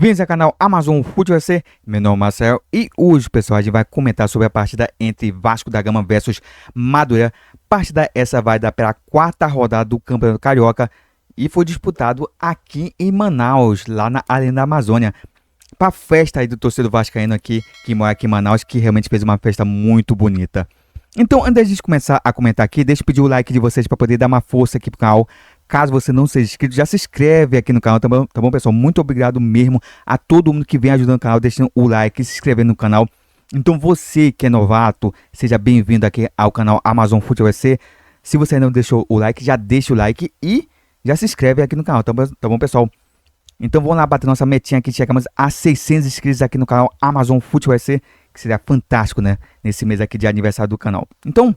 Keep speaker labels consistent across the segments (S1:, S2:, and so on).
S1: Bem-vindos ao canal Amazon Futebol FC, meu nome é Marcel e hoje, pessoal, a gente vai comentar sobre a partida entre Vasco da Gama versus Madureira. Partida essa vai dar pela quarta rodada do Campeonato Carioca e foi disputado aqui em Manaus, lá na Arena da Amazônia. Para a festa aí do torcedor vascaíno aqui, que mora aqui em Manaus, que realmente fez uma festa muito bonita. Então, antes de a gente começar a comentar aqui, deixa eu pedir o like de vocês para poder dar uma força aqui pro canal. Caso você não seja inscrito, já se inscreve aqui no canal, tá bom, pessoal? Muito obrigado mesmo a todo mundo que vem ajudando o canal, deixando o like e se inscrevendo no canal. Então você que é novato, seja bem-vindo aqui ao canal Amazon Futebol FC. Se você ainda não deixou o like, já deixa o like e já se inscreve aqui no canal, tá bom, pessoal? Então vamos lá bater nossa metinha aqui, chegamos a 600 inscritos aqui no canal Amazon Futebol FC, que seria fantástico, né? Nesse mês aqui de aniversário do canal. Então,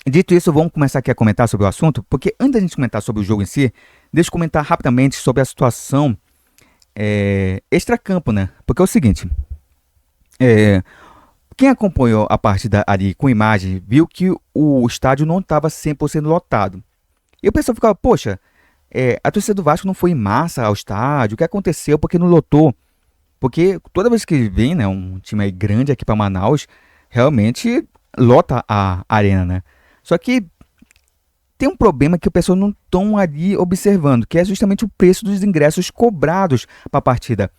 S1: dito isso, vamos começar aqui a comentar sobre o assunto, porque antes da gente comentar sobre o jogo em si, deixa eu comentar rapidamente sobre a situação extracampo, né? Porque é o seguinte, quem acompanhou a partida ali com imagem, viu que o estádio não estava 100% lotado. E o pessoal ficava, poxa, a torcida do Vasco não foi em massa ao estádio, o que aconteceu, porque não lotou? Porque toda vez que vem, né, um time aí grande aqui para Manaus, realmente lota a arena, né? Só que tem um problema que o pessoal não estão ali observando, que é justamente o preço dos ingressos cobrados para a partida.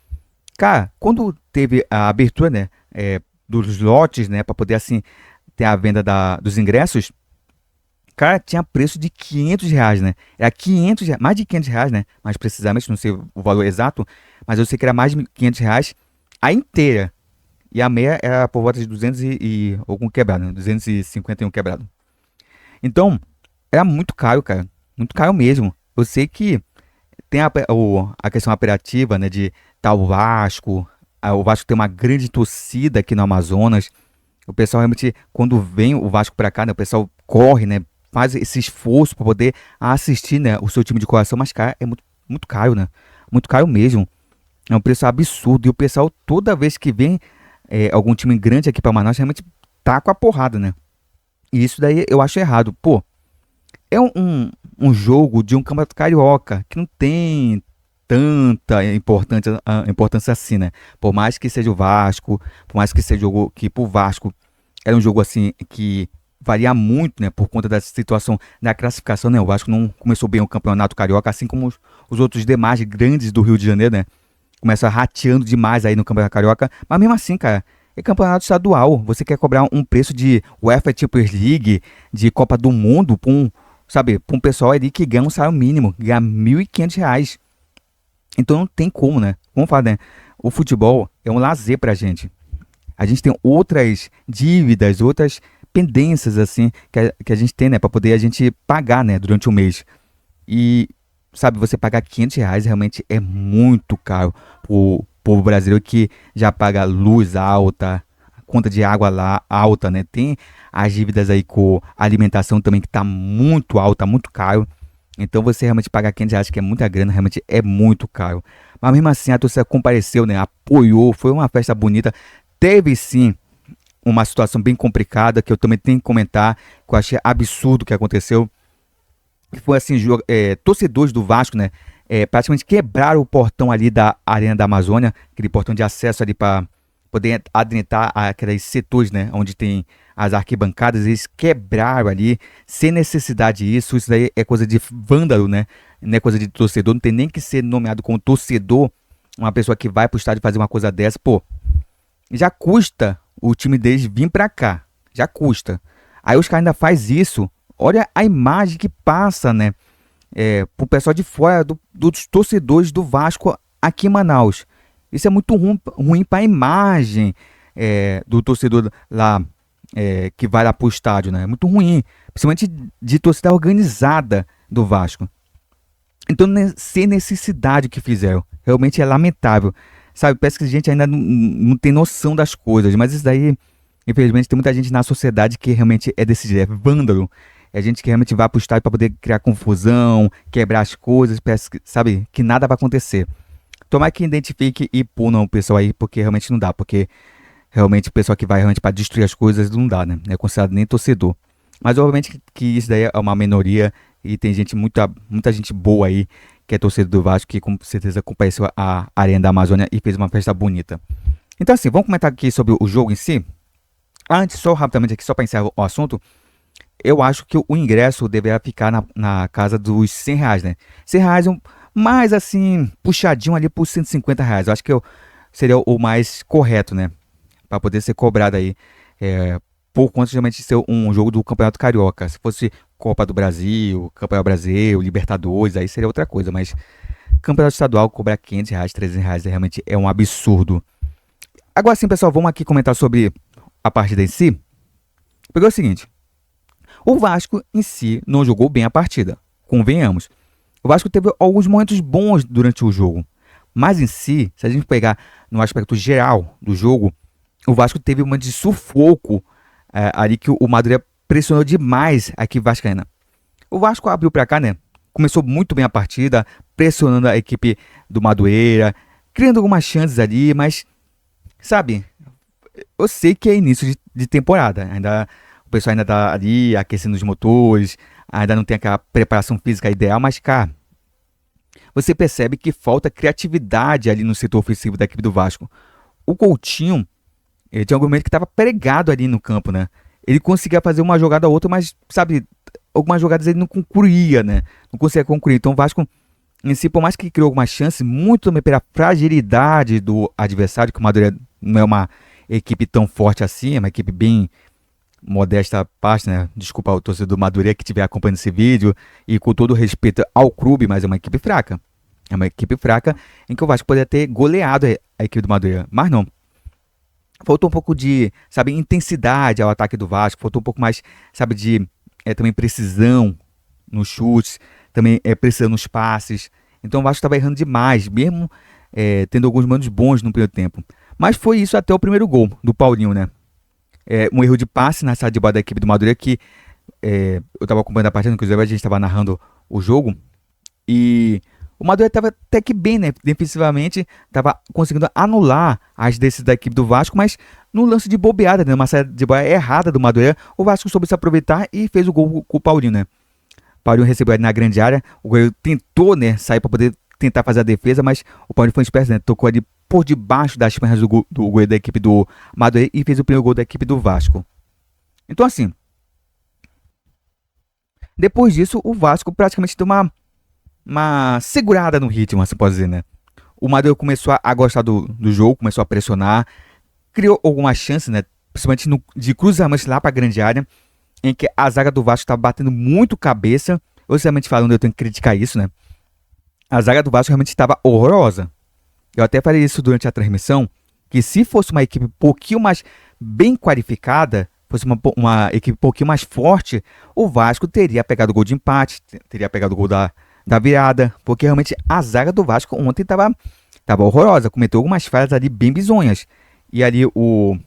S1: Cara, quando teve a abertura, né, dos lotes, né, para poder assim ter a venda dos ingressos, cara, tinha preço de R$ 500, né? Era R$ 500, mais de R$ 500, né? Mais precisamente, não sei o valor exato, mas eu sei que era mais de R$ 500 a inteira. E a meia era por volta de 200 e algum quebrado, né? 251 quebrado. Então, era muito caro, cara. Muito caro mesmo. Eu sei que tem a questão operativa, né? De tal Vasco. O Vasco tem uma grande torcida aqui no Amazonas. O pessoal realmente, quando vem o Vasco pra cá, né? O pessoal corre, né? Faz esse esforço para poder assistir, né? O seu time de coração. Mas, cara, é muito caro, né? Muito caro mesmo. É um preço absurdo. E o pessoal, toda vez que vem algum time grande aqui pra Manaus, realmente tá com a porrada, né? E isso daí eu acho errado. Pô, é um jogo de um campeonato carioca que não tem tanta importância assim, né? Por mais que seja o Vasco, por mais que seja o jogo que pro Vasco era um jogo assim que varia muito, né? Por conta da situação da classificação, né? O Vasco não começou bem o campeonato carioca, assim como os outros demais grandes do Rio de Janeiro, né? Começa rateando demais aí no campeonato carioca, mas mesmo assim, cara, é campeonato estadual. Você quer cobrar um preço de UEFA Champions League, de Copa do Mundo, para um pessoal ali que ganha um salário mínimo, ganha R$ 1.500. Então não tem como, né? Vamos falar, né? O futebol é um lazer pra gente. A gente tem outras dívidas, outras pendências, assim, que a gente tem, né? Pra poder a gente pagar, né? Durante o mês. E, sabe, você pagar R$ 500 realmente é muito caro pro povo brasileiro que já paga luz alta, conta de água lá alta, né? Tem as dívidas aí com alimentação também que tá muito alta, muito caro. Então você realmente pagar R$ 500, que é muita grana, realmente é muito caro. Mas mesmo assim a torcida compareceu, né? Apoiou, foi uma festa bonita. Teve sim uma situação bem complicada que eu também tenho que comentar, que eu achei absurdo o que aconteceu. Que foi assim, torcedores do Vasco, né? Praticamente quebraram o portão ali da Arena da Amazônia, aquele portão de acesso ali para poder adentrar aqueles setores, né, onde tem as arquibancadas. Eles quebraram ali, sem necessidade disso. Isso daí é coisa de vândalo, né? Não é coisa de torcedor, não tem nem que ser nomeado como torcedor, uma pessoa que vai pro estádio fazer uma coisa dessa. Pô, já custa o time deles vir pra cá, já custa. Aí os caras ainda faz isso, olha a imagem que passa, né? Pro pessoal de fora, dos torcedores do Vasco aqui em Manaus. Isso é muito ruim para a imagem do torcedor lá que vai lá pro estádio, né? É muito ruim, principalmente de torcida organizada do Vasco. Então, sem necessidade que fizeram, realmente é lamentável, sabe? Parece que a gente ainda não tem noção das coisas, mas isso daí, infelizmente, tem muita gente na sociedade que realmente é desse jeito, é vândalo. É gente que realmente vai pro estádio para poder criar confusão, quebrar as coisas, parece que, sabe, que nada vai acontecer. Tomara que identifique e punam o pessoal aí, porque realmente não dá, porque realmente o pessoal que vai realmente para destruir as coisas não dá, né? Não é considerado nem torcedor. Mas obviamente que isso daí é uma minoria e tem gente, muita gente boa aí que é torcedor do Vasco, que com certeza compareceu à Arena da Amazônia e fez uma festa bonita. Então assim, vamos comentar aqui sobre o jogo em si. Antes, só rapidamente aqui, só para encerrar o assunto, eu acho que o ingresso deveria ficar na casa dos R$ 100, né? R$ 100 mais assim, puxadinho ali por R$ 150. Eu acho que seria o mais correto, né? Para poder ser cobrado aí. Por conta realmente de ser um jogo do Campeonato Carioca. Se fosse Copa do Brasil, Campeonato Brasileiro, Libertadores, aí seria outra coisa. Mas Campeonato Estadual cobrar R$ 500, R$ 300 realmente é um absurdo. Agora sim, pessoal, vamos aqui comentar sobre a partida em si. Porque é o seguinte, o Vasco em si não jogou bem a partida, convenhamos. O Vasco teve alguns momentos bons durante o jogo, mas em si, se a gente pegar no aspecto geral do jogo, o Vasco teve uma de sufoco ali que o Madureira pressionou demais a equipe vascaína. O Vasco abriu pra cá, né? Começou muito bem a partida, pressionando a equipe do Madureira, criando algumas chances ali, mas, sabe, eu sei que é início de temporada, o pessoal ainda tá ali aquecendo os motores, ainda não tem aquela preparação física ideal, mas, cara, você percebe que falta criatividade ali no setor ofensivo da equipe do Vasco. O Coutinho, ele tinha algum momento que estava pregado ali no campo, né? Ele conseguia fazer uma jogada ou outra, mas, sabe, algumas jogadas ele não concluía, né? Não conseguia concluir. Então o Vasco, em si, por mais que criou algumas chances, muito também pela fragilidade do adversário, que o Madureira não é uma equipe tão forte assim, é uma equipe bem modesta à parte, né? Desculpa o torcedor do Madureira que estiver acompanhando esse vídeo, e com todo respeito ao clube, mas é uma equipe fraca. É uma equipe fraca em que o Vasco poderia ter goleado a equipe do Madureira, mas não. Faltou um pouco de, sabe, intensidade ao ataque do Vasco, faltou um pouco mais, sabe, de também precisão nos chutes, também precisão nos passes. Então o Vasco estava errando demais, mesmo tendo alguns momentos bons no primeiro tempo. Mas foi isso até o primeiro gol do Paulinho, né? Um erro de passe na saída de bola da equipe do Madureira que eu estava acompanhando a partida, inclusive a gente estava narrando o jogo, e o Madureira estava até que bem, né? Defensivamente, estava conseguindo anular as descidas da equipe do Vasco, mas no lance de bobeada, né? Uma saída de bola errada do Madureira, o Vasco soube se aproveitar e fez o gol com o Paulinho, né? O Paulinho recebeu ali na grande área, o goleiro tentou, né, sair para poder tentar fazer a defesa, mas o Paulinho foi esperto, né? Tocou ali por debaixo das pernas do goleiro da equipe do Madureira e fez o primeiro gol da equipe do Vasco. Então, assim, depois disso, o Vasco praticamente deu uma segurada no ritmo, assim pode dizer, né? O Madureira começou a gostar do jogo, começou a pressionar, criou algumas chances, né? Principalmente de cruzamentos lá para a grande área, em que a zaga do Vasco estava batendo muito cabeça. Eu, sinceramente falando, eu tenho que criticar isso, né? A zaga do Vasco realmente estava horrorosa. Eu até falei isso durante a transmissão, que se fosse uma equipe um pouquinho mais bem qualificada, fosse uma equipe um pouquinho mais forte, o Vasco teria pegado o gol de empate, teria pegado o gol da virada, porque realmente a zaga do Vasco ontem estava horrorosa, cometeu algumas falhas ali bem bizonhas. E ali o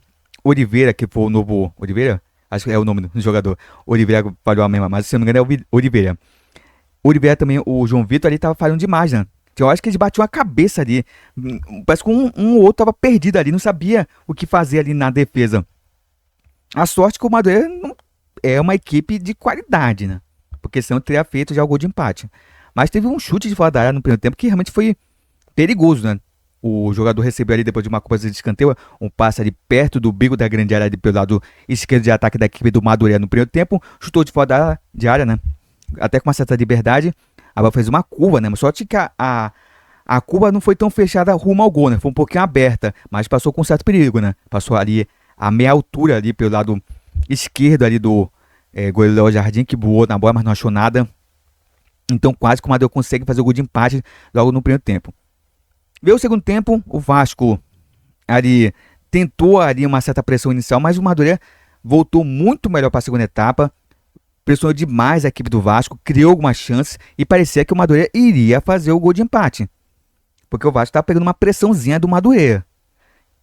S1: Oliveira, que foi o novo Oliveira, acho que é o nome do jogador, Oliveira falhou a mesma, mas se não me engano é o Oliveira. Oliveira também, o João Vitor ali tava falhando demais, né? Eu acho que eles batiam a cabeça ali, parece que um ou outro tava perdido ali, não sabia o que fazer ali na defesa. A sorte que o Madureira não é uma equipe de qualidade, né? Porque senão teria feito já o gol de empate. Mas teve um chute de fora da área no primeiro tempo que realmente foi perigoso, né? O jogador recebeu ali depois de uma cobrança de escanteio, um passe ali perto do bico da grande área ali pelo lado esquerdo de ataque da equipe do Madureira no primeiro tempo, chutou de fora de área, né? Até com uma certa liberdade, a bola fez uma curva, né? Mas só que a curva não foi tão fechada rumo ao gol, né? Foi um pouquinho aberta, mas passou com certo perigo, né? Passou ali a meia altura ali pelo lado esquerdo ali do goleiro Léo Jardim, que voou na bola, mas não achou nada. Então quase que o Madureira consegue fazer o gol de empate logo no primeiro tempo. Veio o segundo tempo, o Vasco ali tentou ali uma certa pressão inicial, mas o Madureira voltou muito melhor para a segunda etapa, pressionou demais a equipe do Vasco, criou algumas chances e parecia que o Madureira iria fazer o gol de empate, porque o Vasco estava pegando uma pressãozinha do Madureira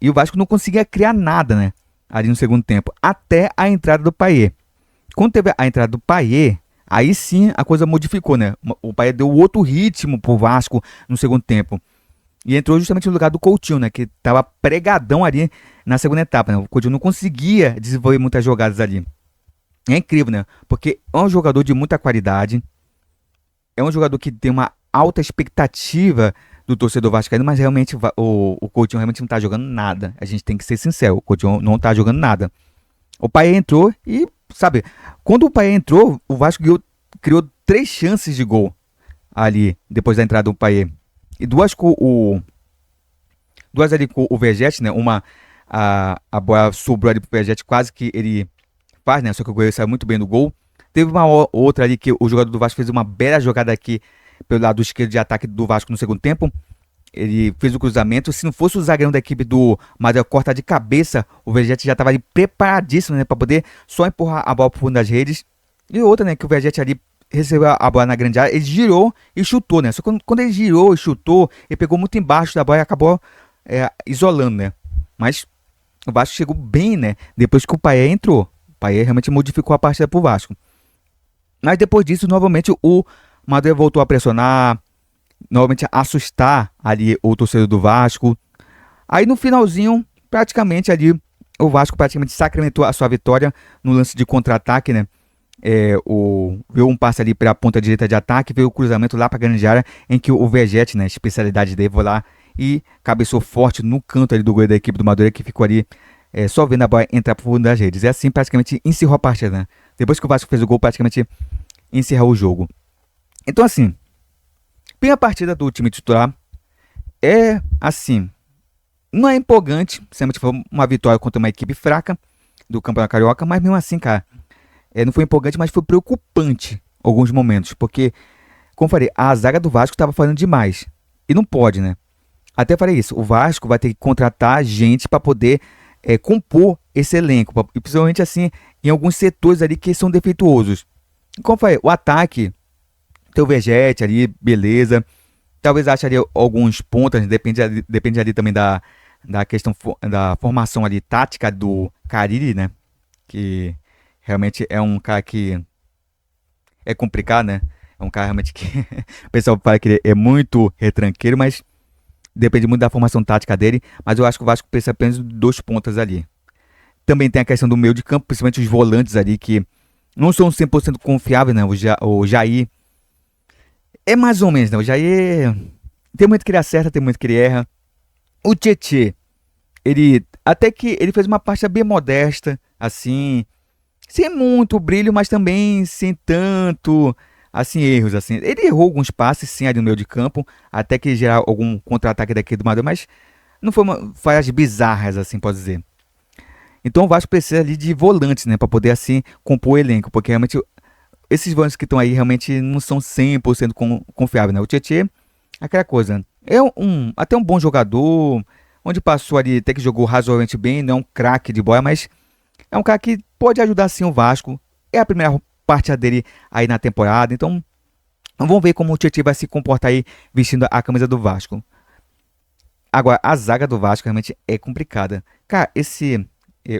S1: e o Vasco não conseguia criar nada, né, ali no segundo tempo, até a entrada do Payet. Quando teve a entrada do Payet, aí sim a coisa modificou, né? O Payet deu outro ritmo pro Vasco no segundo tempo. E entrou justamente no lugar do Coutinho, né? Que estava pregadão ali na segunda etapa, né? O Coutinho não conseguia desenvolver muitas jogadas ali. É incrível, né? Porque é um jogador de muita qualidade. É um jogador que tem uma alta expectativa do torcedor vascaíno, mas realmente o Coutinho realmente não tá jogando nada. A gente tem que ser sincero, o Coutinho não tá jogando nada. O Payet entrou e, sabe, quando o Payet entrou, o Vasco criou 3 chances de gol ali, depois da entrada do Payet. E duas ali com o Vegete, né? A bola sobrou ali pro Vegete, quase que ele faz, né? Só que o goleiro saiu muito bem do gol. Teve uma outra ali que o jogador do Vasco fez uma bela jogada aqui pelo lado esquerdo de ataque do Vasco no segundo tempo. Ele fez o cruzamento. Se não fosse o zagueirão da equipe do Madrid cortar de cabeça, o Vegete já estava ali preparadíssimo, né? Para poder só empurrar a bola pro fundo das redes. E outra, né? Que o Vegete ali recebeu a bola na grande área, ele girou e chutou, né? Só que quando ele girou e chutou, ele pegou muito embaixo da bola e acabou isolando, né? Mas o Vasco chegou bem, né? Depois que o Payet entrou. O Payet realmente modificou a partida pro Vasco. Mas depois disso, novamente, o Madureira voltou a pressionar, novamente a assustar ali o torcedor do Vasco. Aí no finalzinho, praticamente ali, o Vasco praticamente sacramentou a sua vitória no lance de contra-ataque, né? Veio um passe ali pela ponta direita de ataque, veio o cruzamento lá para a grande área, em que o Vegete, né, especialidade dele, foi lá e cabeçou forte no canto ali do goleiro da equipe do Madureira, que ficou ali só vendo a bola entrar pro fundo das redes. E assim praticamente encerrou a partida, né? Depois que o Vasco fez o gol, praticamente encerrou o jogo. Então assim, bem a partida do time titular é assim, não é empolgante, sempre foi uma vitória contra uma equipe fraca do Campeonato Carioca, mas mesmo assim, cara, não foi empolgante, mas foi preocupante em alguns momentos, porque, como eu falei, a zaga do Vasco estava falhando demais, e não pode, né? Até falei isso, o Vasco vai ter que contratar gente para poder compor esse elenco, e principalmente assim, em alguns setores ali que são defeituosos. Como eu falei, o ataque, tem o Vegete ali, beleza, talvez ache ali alguns pontos, depende ali também da questão da formação ali tática do Carille, né? Que realmente é um cara que é complicado, né? É um cara realmente que o pessoal fala que ele é muito retranqueiro, mas depende muito da formação tática dele. Mas eu acho que o Vasco precisa apenas de 2 pontas ali. Também tem a questão do meio de campo, principalmente os volantes ali, que não são 100% confiáveis, né? O Jair é mais ou menos, né? O Jair tem muito que ele acerta, tem muito que ele erra. O Tietê, ele até que ele fez uma partida bem modesta, assim, sem muito brilho, mas também sem tanto, assim, erros, assim. Ele errou alguns passes, sim, ali no meio de campo, até que gerar algum contra-ataque daqui do Madrid, mas não foi falhas bizarras, assim, pode dizer. Então o Vasco precisa ali de volantes, né, para poder, assim, compor o elenco, porque realmente esses volantes que estão aí realmente não são 100% confiáveis, né. O Tietê, aquela coisa, até um bom jogador, onde passou ali, até que jogou razoavelmente bem, não é um craque de bola, mas é um cara que pode ajudar sim o Vasco. É a primeira partida dele aí na temporada. Então, vamos ver como o Tietê vai se comportar aí vestindo a camisa do Vasco. Agora, a zaga do Vasco realmente é complicada. Cara, esse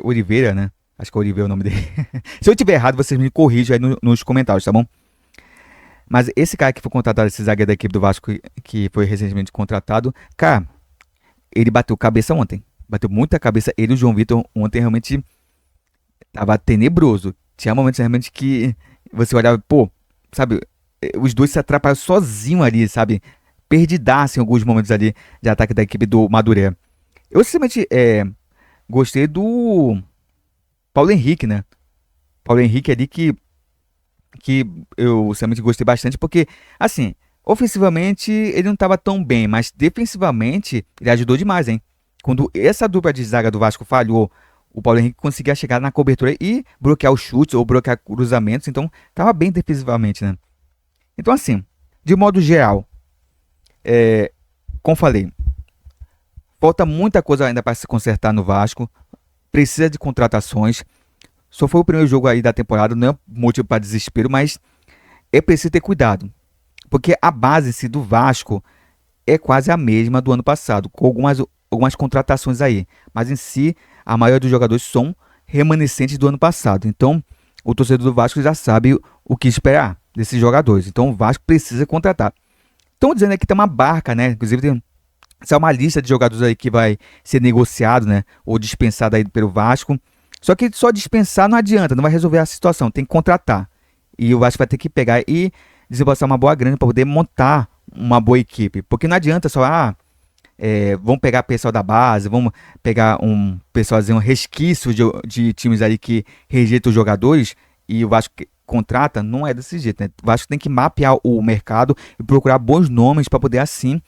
S1: Oliveira, né? Acho que é Oliveira o nome dele. Se eu tiver errado, vocês me corrijam aí nos comentários, tá bom? Mas esse cara que foi contratado, esse zagueiro da equipe do Vasco, que foi recentemente contratado, cara, ele bateu cabeça ontem. Bateu muita cabeça. Ele e o João Vitor ontem realmente tava tenebroso. Tinha momentos realmente que você olhava, pô, sabe, os dois se atrapalham sozinho ali, sabe? Perdidaço em alguns momentos ali de ataque da equipe do Madureira. Eu sinceramente gostei do Paulo Henrique, né? Paulo Henrique ali que eu sinceramente gostei bastante, porque, assim, ofensivamente ele não estava tão bem, mas defensivamente ele ajudou demais, hein? Quando essa dupla de zaga do Vasco falhou, o Paulo Henrique conseguia chegar na cobertura e bloquear os chutes ou bloquear cruzamentos, então estava bem defensivamente, né? Então, assim, de modo geral, como falei, falta muita coisa ainda para se consertar no Vasco, precisa de contratações. Só foi o primeiro jogo aí da temporada, não é motivo para desespero, mas é preciso ter cuidado, porque a base em si do Vasco é quase a mesma do ano passado, com algumas contratações aí, mas em si a maioria dos jogadores são remanescentes do ano passado. Então o torcedor do Vasco já sabe o que esperar desses jogadores. Então o Vasco precisa contratar. Estão dizendo aqui que tem uma barca, né? Inclusive tem uma lista de jogadores aí que vai ser negociado, né? Ou dispensado aí pelo Vasco. Só que só dispensar não adianta, não vai resolver a situação, tem que contratar. E o Vasco vai ter que pegar e desembolsar uma boa grana para poder montar uma boa equipe. Porque não adianta só, vamos pegar pessoal da base, vamos pegar um pessoalzinho, um resquício de times ali que rejeitam os jogadores e o Vasco contrata, não é desse jeito, né? O Vasco tem que mapear o mercado e procurar bons nomes para poder assim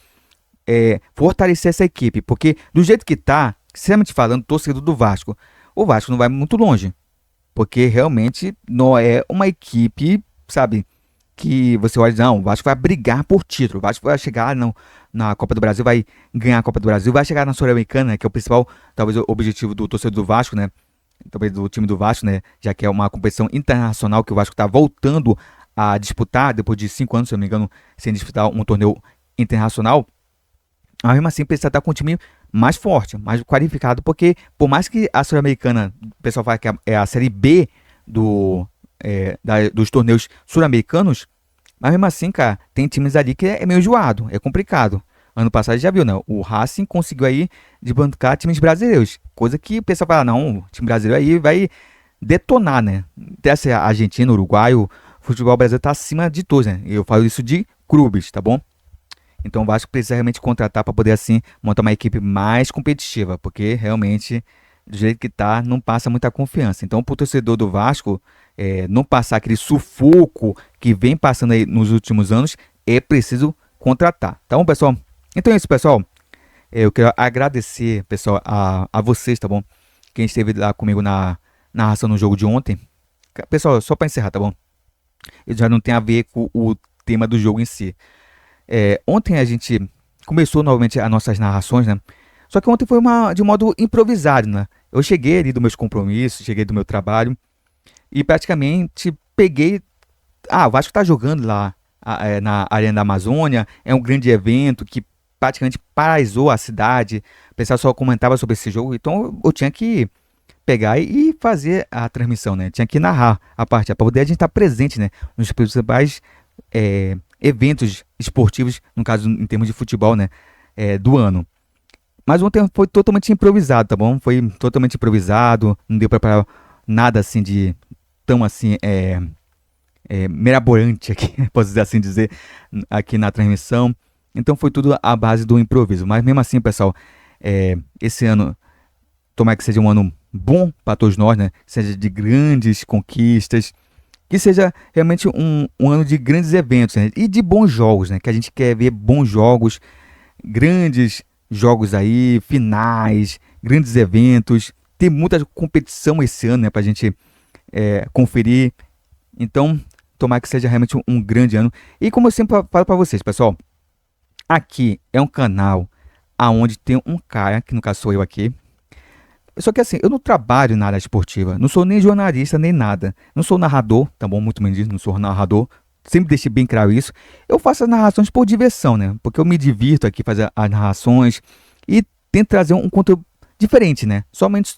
S1: fortalecer essa equipe. Porque do jeito que tá, sinceramente falando, torcedor do Vasco, o Vasco não vai muito longe. Porque realmente não é uma equipe, sabe, que você olha, não, o Vasco vai brigar por título, o Vasco vai chegar na Copa do Brasil, vai ganhar a Copa do Brasil, vai chegar na Sul-Americana, né, que é o principal, talvez, o objetivo do torcedor do Vasco, né, talvez do time do Vasco, né, já que é uma competição internacional que o Vasco está voltando a disputar, depois de 5 anos, se eu não me engano, sem disputar um torneio internacional. Mas mesmo assim precisa estar com um time mais forte, mais qualificado, porque por mais que a Sul-Americana, o pessoal fala que é a Série B dos torneios sul-americanos, mas mesmo assim, cara, tem times ali que é meio enjoado, é complicado. Ano passado já viu, né? O Racing conseguiu aí desbancar times brasileiros, coisa que o pessoal fala, não, o time brasileiro aí vai detonar, né? Dessa Argentina, Uruguai, o futebol brasileiro tá acima de todos, né? Eu falo isso de clubes, tá bom? Então o Vasco precisa realmente contratar para poder assim montar uma equipe mais competitiva, porque realmente do jeito que tá não passa muita confiança. Então para o torcedor do Vasco não passar aquele sufoco que vem passando aí nos últimos anos, é preciso contratar. Tá bom, pessoal? Então é isso, pessoal. Eu quero agradecer, pessoal, a vocês, tá bom? Quem esteve lá comigo na narração no jogo de ontem. Pessoal, só para encerrar, tá bom? Isso já não tem a ver com o tema do jogo em si. Ontem a gente começou novamente as nossas narrações, né? Só que ontem foi de um modo improvisado, né? Eu cheguei ali dos meus compromissos, cheguei do meu trabalho e praticamente peguei. Ah, o Vasco tá jogando lá na Arena da Amazônia, é um grande evento que praticamente paralisou a cidade. O pessoal só comentava sobre esse jogo, então eu tinha que pegar e fazer a transmissão, né? Tinha que narrar a partida para poder a gente estar presente, né? Nos principais eventos esportivos, no caso em termos de futebol, né, do ano. Mas ontem foi totalmente improvisado, tá bom? Foi totalmente improvisado, não deu para preparar nada assim de tão assim mirabolante aqui, posso dizer assim dizer, aqui na transmissão. Então foi tudo à base do improviso. Mas mesmo assim, pessoal, esse ano tomara que seja um ano bom para todos nós, né? Seja de grandes conquistas, que seja realmente um ano de grandes eventos, né? E de bons jogos, né? Que a gente quer ver bons jogos, grandes jogos aí, finais, grandes eventos. Tem muita competição esse ano, né? Pra gente conferir. Então, tomara que seja realmente um grande ano. E como eu sempre falo para vocês, pessoal, aqui é um canal aonde tem um cara, que no caso sou eu aqui. Só que assim, eu não trabalho na área esportiva, não sou nem jornalista, nem nada. Não sou narrador, tá bom? Muito bem disso, não sou narrador. Sempre deixei bem claro isso. Eu faço as narrações por diversão, né? Porque eu me divirto aqui fazer as narrações e tento trazer um conteúdo diferente, né? Somente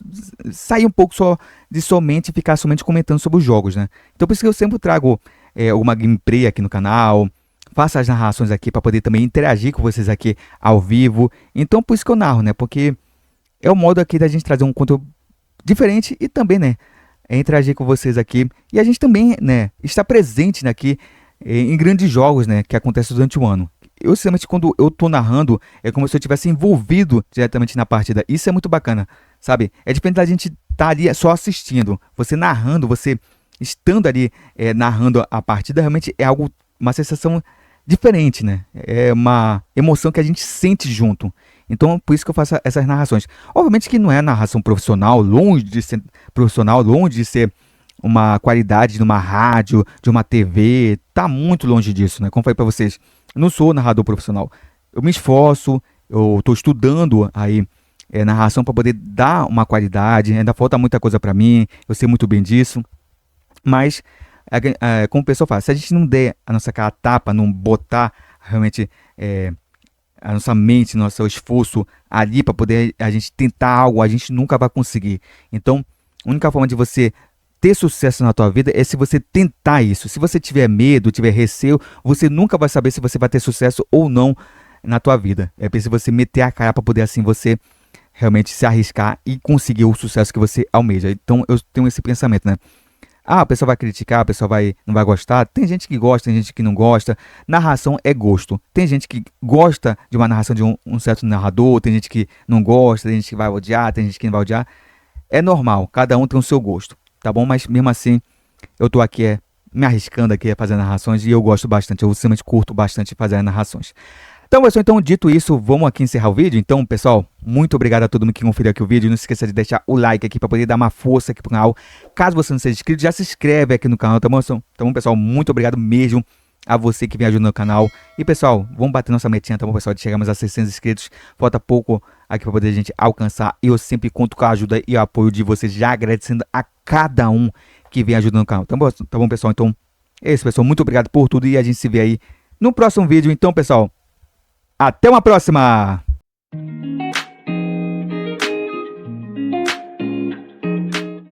S1: sair um pouco só de somente ficar somente comentando sobre os jogos, né? Então por isso que eu sempre trago uma gameplay aqui no canal, faço as narrações aqui para poder também interagir com vocês aqui ao vivo. Então por isso que eu narro, né? Porque é o modo aqui da gente trazer um conteúdo diferente e também, né, interagir com vocês aqui. E a gente também, né, está presente, né, aqui em grandes jogos, né, que acontecem durante o ano. Eu, sinceramente, quando eu tô narrando, é como se eu tivesse envolvido diretamente na partida. Isso é muito bacana, sabe? É diferente da gente estar ali só assistindo. Você narrando, você estando ali narrando a partida, realmente é algo, uma sensação diferente, né? É uma emoção que a gente sente junto. Então, por isso que eu faço essas narrações. Obviamente que não é narração profissional, longe de ser profissional, longe de ser uma qualidade de uma rádio, de uma TV, tá muito longe disso, né? Como falei para vocês, eu não sou narrador profissional. Eu me esforço, eu estou estudando aí narração para poder dar uma qualidade, ainda falta muita coisa para mim, eu sei muito bem disso, mas como o pessoal fala, se a gente não der a nossa cara a tapa, não botar realmente a nossa mente, nosso esforço ali para poder a gente tentar algo, a gente nunca vai conseguir. Então, a única forma de você ter sucesso na tua vida é se você tentar isso. Se você tiver medo, tiver receio, você nunca vai saber se você vai ter sucesso ou não na tua vida. É preciso você meter a cara para poder assim você realmente se arriscar e conseguir o sucesso que você almeja. Então, eu tenho esse pensamento, né? Ah, o pessoal vai criticar, o pessoal não vai gostar. Tem gente que gosta, tem gente que não gosta. Narração é gosto. Tem gente que gosta de uma narração de um certo narrador, tem gente que não gosta, tem gente que vai odiar, tem gente que não vai odiar. É normal, cada um tem o seu gosto, tá bom? Mas mesmo assim, eu tô aqui me arriscando aqui a fazer narrações e eu gosto bastante, eu simplesmente curto bastante fazer narrações. Então, pessoal, então, dito isso, vamos aqui encerrar o vídeo. Então, pessoal, muito obrigado a todo mundo que conferiu aqui o vídeo. Não se esqueça de deixar o like aqui para poder dar uma força aqui pro canal. Caso você não seja inscrito, já se inscreve aqui no canal, tá bom? Então, pessoal, muito obrigado mesmo a você que vem ajudando no canal. E, pessoal, vamos bater nossa metinha, tá bom, pessoal? De chegarmos a 600 inscritos. Falta pouco aqui para poder a gente alcançar. Eu sempre conto com a ajuda e o apoio de vocês, já agradecendo a cada um que vem ajudando no canal. Tá bom, pessoal? Então, é isso, pessoal. Muito obrigado por tudo e a gente se vê aí no próximo vídeo. Então, pessoal, até uma próxima!